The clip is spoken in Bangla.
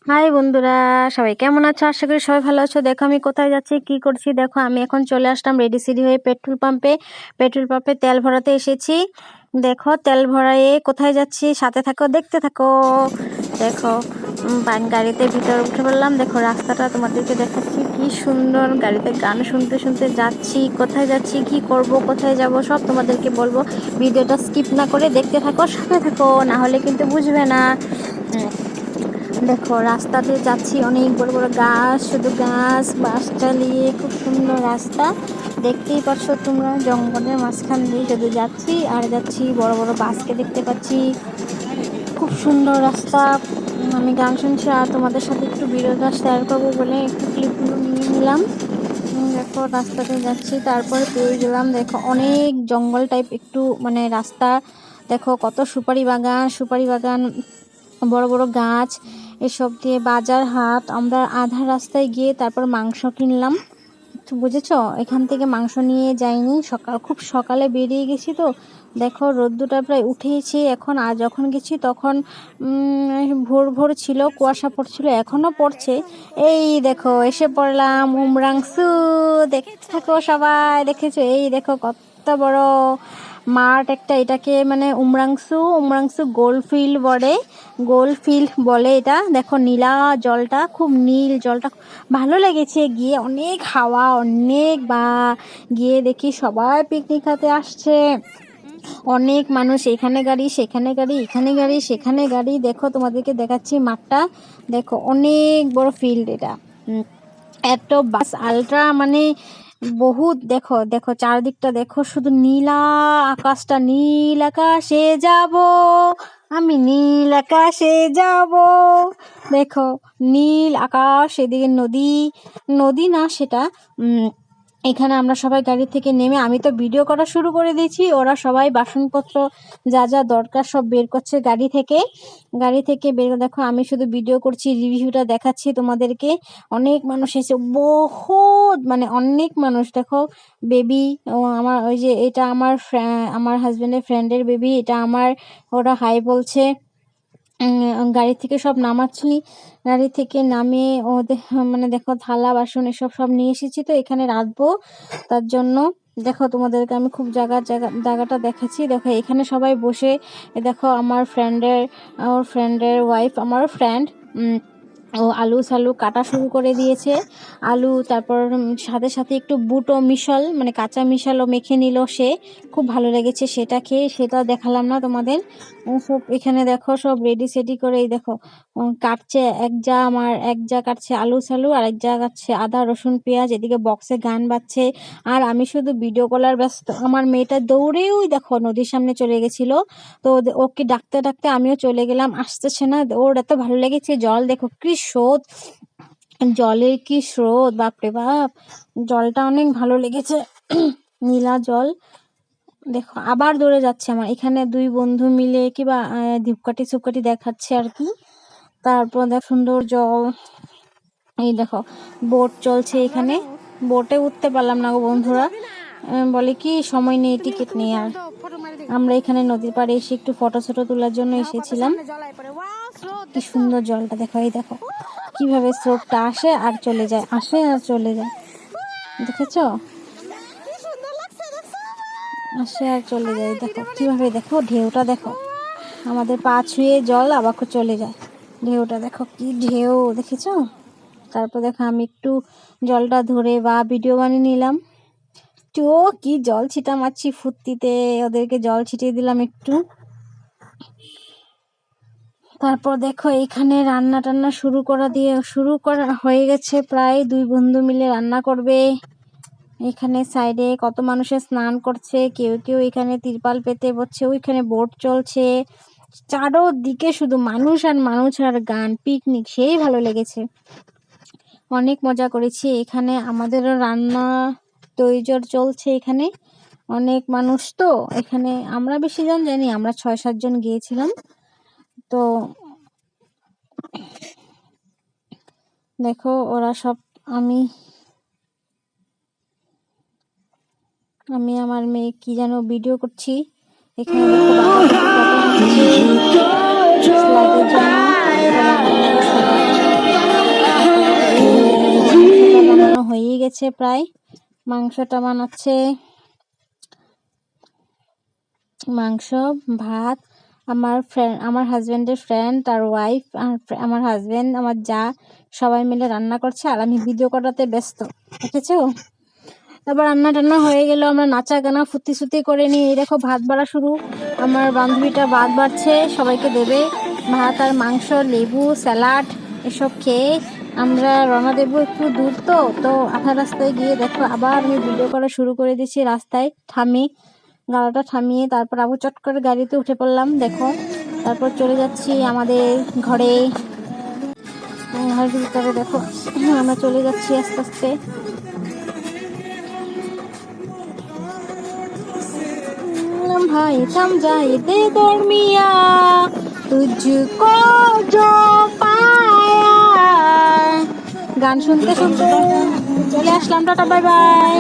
হাই বন্ধুরা, সবাই কেমন আছো? আশা করি সবাই ভালো আছো। দেখো আমি কোথায় যাচ্ছি, কি করছি। দেখো আমি এখন চলে আসলাম রেডি সিডি হয়ে পেট্রোল পাম্পে তেল ভরাতে এসেছি। দেখো তেল ভরায়ে কোথায় যাচ্ছি, সাথে থাকো, দেখতে থাকো। দেখো গাড়িতে ভিতরে উঠে পড়লাম। দেখো রাস্তাটা তোমাদেরকে দেখাচ্ছি, কি সুন্দর। গাড়িতে গান শুনতে শুনতে যাচ্ছি। কোথায় যাচ্ছি, কি করব, কোথায় যাব, সব তোমাদেরকে বলবো। ভিডিওটা স্কিপ না করে দেখতে থাকো, সাথে থাকো, না হলে কিন্তু বুঝবে না। দেখো রাস্তা দিয়ে যাচ্ছি, অনেক বড় বড় গাছ, শুধু গাছ, বাস চালিয়ে, খুব সুন্দর রাস্তা। দেখতেই পাচ্ছ তোমরা, জঙ্গলের মাঝখান দিয়ে শুধু যাচ্ছি আর যাচ্ছি। বড় বড় বাসকে দেখতে পাচ্ছি, খুব সুন্দর রাস্তা। আমি গান শুনছি আর তোমাদের সাথে একটু ভিডিওটা শেয়ার করবো বলে একটু ক্লিপগুলো নিয়ে নিলাম। দেখো রাস্তাতে যাচ্ছি, তারপরে পেয়ে গেলাম দেখো অনেক জঙ্গল টাইপ একটু মানে রাস্তা। দেখো কত সুপারি বাগান, বড় বড় গাছ, এসব দিয়ে বাজার হাট। আমরা আধা রাস্তায় গিয়ে তারপর মাংস কিনলাম, বুঝেছো। এখান থেকে মাংস নিয়ে যাইনি, খুব সকালে বেরিয়ে গেছি তো। দেখো রোদ্দুরটা প্রায় উঠেছে এখন, আর যখন গেছি তখন ভোর ভোর ছিল, কুয়াশা পড়ছিল, এখনো পড়ছে। এই দেখো এসে পড়লাম উমরাংসু। দেখতে থাকো সবাই, দেখেছো? এই দেখো কত বড় মাঠ একটা, এটাকে মানে উমরাংসু গোল ফিল্ড বলে এটা। দেখো নীলা জলটা, খুব নীল জলটা, ভালো লেগেছে গিয়ে, অনেক হাওয়া, অনেক গিয়ে দেখি সবাই পিকনিক খাতে আসছে। অনেক মানুষ, এখানে গাড়ি, সেখানে গাড়ি, এখানে গাড়ি, সেখানে গাড়ি। দেখো তোমাদেরকে দেখাচ্ছি মাঠটা। দেখো অনেক বড় ফিল্ড এটা। এত বাস আলট্রা মানে বহুত। দেখো দেখো চারদিকটা দেখো, শুধু নীলা আকাশটা, নীল আকাশে যাব আমি, নীল আকাশে যাব। দেখো নীল আকাশ, এদিকে নদী, নদী না সেটা। এখানে আমরা সবাই গাড়ি থেকে নেমে, আমি তো ভিডিও করা শুরু করে দিয়েছি, ওরা সবাই বাসনপত্র যা যা দরকার সব বের করছে গাড়ি থেকে বের করে। দেখো আমি শুধু ভিডিও করছি, রিভিউটা দেখাচ্ছি তোমাদেরকে। অনেক মানুষ এসে, বহুত মানে অনেক মানুষ। দেখো বেবি, আমার ওই যে এটা আমার হাজবেন্ডের ফ্রেন্ডের বেবি, এটা আমার। ওরা হাই বলছে। গাড়ি থেকে সব নামাচ্ছি, গাড়ি থেকে নামিয়ে ওদের মানে দেখো থালা বাসন এসব সব নিয়ে এসেছি, তো এখানে রাখবো তার জন্য। দেখো তোমাদেরকে আমি খুব জায়গাটা দেখাচ্ছি। দেখো এখানে সবাই বসে, দেখো আমার ফ্রেন্ডের ওয়াইফ, আমার ফ্রেন্ড, ও আলু সালু কাটা শুরু করে দিয়েছে। আলু, তারপর সাথে সাথে একটু বুটো মিশাল মানে কাঁচা মিশালও মেখে নিল সে। খুব ভালো লেগেছে সেটা খেয়ে, সেটা দেখালাম না তোমাদের। সব এখানে দেখো সব রেডি সেডি করে, এই দেখো কাটছে এক যা কাটছে আলু সালু, আর এক যা কাটছে আদা রসুন পেঁয়াজ। এদিকে বক্সে গান বাজছে আর আমি শুধু ভিডিও কলার ব্যস্ত। আমার মেয়েটা দৌড়েও দেখো নদীর সামনে চলে গেছিল, তো ওকে ডাকতে ডাকতে আমিও চলে গেলাম, আসতেছে না। ওর এত ভালো লেগেছে, জল দেখো কি স্রোত, জলের কি স্রোত, বাপরে বাপ। জলটা অনেক ভালো লেগেছে, নীলা জল। দেখো আবার দৌড়ে যাচ্ছে আমার, এখানে দুই বন্ধু মিলে কিবা ধূপকাঠি সুপকাঠি দেখাচ্ছে আর কি। তারপর দেখ সুন্দর জল। এই দেখো বোট চলছে এখানে, বোটে উঠতে পারলাম না গো বন্ধুরা। বলে কি সময় নেই, টিকিট নেই। আর আমরা এখানে নদীর পাড়ে এসে একটু ফটো তোলার জন্য এসেছিলাম। কি সুন্দর জলটা দেখো, এই দেখো কিভাবে স্রোতটা আসে আর চলে যায়, আসে আর চলে যায়, দেখেছো? আসে আর চলে যায়। দেখো কিভাবে, দেখো ঢেউটা দেখো, আমাদের পা ছুঁয়ে জল আবার চলে যায়। ঢেউটা দেখো, কি ঢেউ, দেখেছো? তারপর দেখো আমি একটু জলটা ধরে ভিডিও বানিয়ে নিলাম। তো কি জল ছিটা মারছি ফুর্তিতে, ওদেরকে জল ছিটিয়ে দিলাম একটু। তারপর দেখো এখানে রান্না টান্না শুরু করা হয়ে গেছে, প্রায় দুই বন্ধু মিলে রান্না করবে। এখানে সাইডে কত মানুষের স্নান করছে, কেউ কেউ এখানে তিরপাল পেতে বসছে, ওইখানে বোট চলছে। চারোদিকে শুধু মানুষ আর মানুষ আর গান, পিকনিক সেই ভালো লেগেছে, অনেক মজা করেছি। এখানে আমাদেরও রান্না তৈজোর চলছে, এখানে অনেক মানুষ তো। এখানে আমরা বেশি জন জানি, আমরা 6-7 জন গিয়েছিলাম তো। দেখো ওরা সব, আমি আমার মেয়ে কি যেন ভিডিও করছি। এখানে দেখো বাবা ফটো নিচ্ছে স্লাইডের জন্য। গেছে প্রায়। মাংসটা বানাচ্ছে, মাংস, ভাত। আমার হাজবেন্ডের ফ্রেন্ড আর ওয়াইফ আর আমার হাজবেন্ড, আমার যা, সবাই মিলে রান্না করছে আর আমি ভিডিও করাতে ব্যস্ত, বুঝেছো? তারপর রান্না টান্না হয়ে গেল, আমরা নাচা গানা ফুর্তি সুতি করে নিয়ে এই দেখো ভাত বাড়া শুরু। আমার বান্ধবীটা ভাত বাড়ছে, সবাইকে দেবে। ভাত আর মাংস, লেবু, স্যালাড এসব খেয়ে আমরা রওনা দেবো একটু দূর। তো আধা রাস্তায় গিয়ে দেখো আবার আমি ভিডিও করা শুরু করে দিয়েছি। রাস্তায় গাড়িটা থামিয়ে তারপর আবু চট করে গাড়িতে উঠে পড়লাম দেখো। তারপর চলে যাচ্ছি আমাদের ঘরের ভিতরে দেখো। আমরা চলে যাচ্ছি আস্তে আস্তে। भाई समझाए दे दरमिया तुझको जो पाया। গান শুনতে শুনতে চলে আসলাম। Tata, bye bye.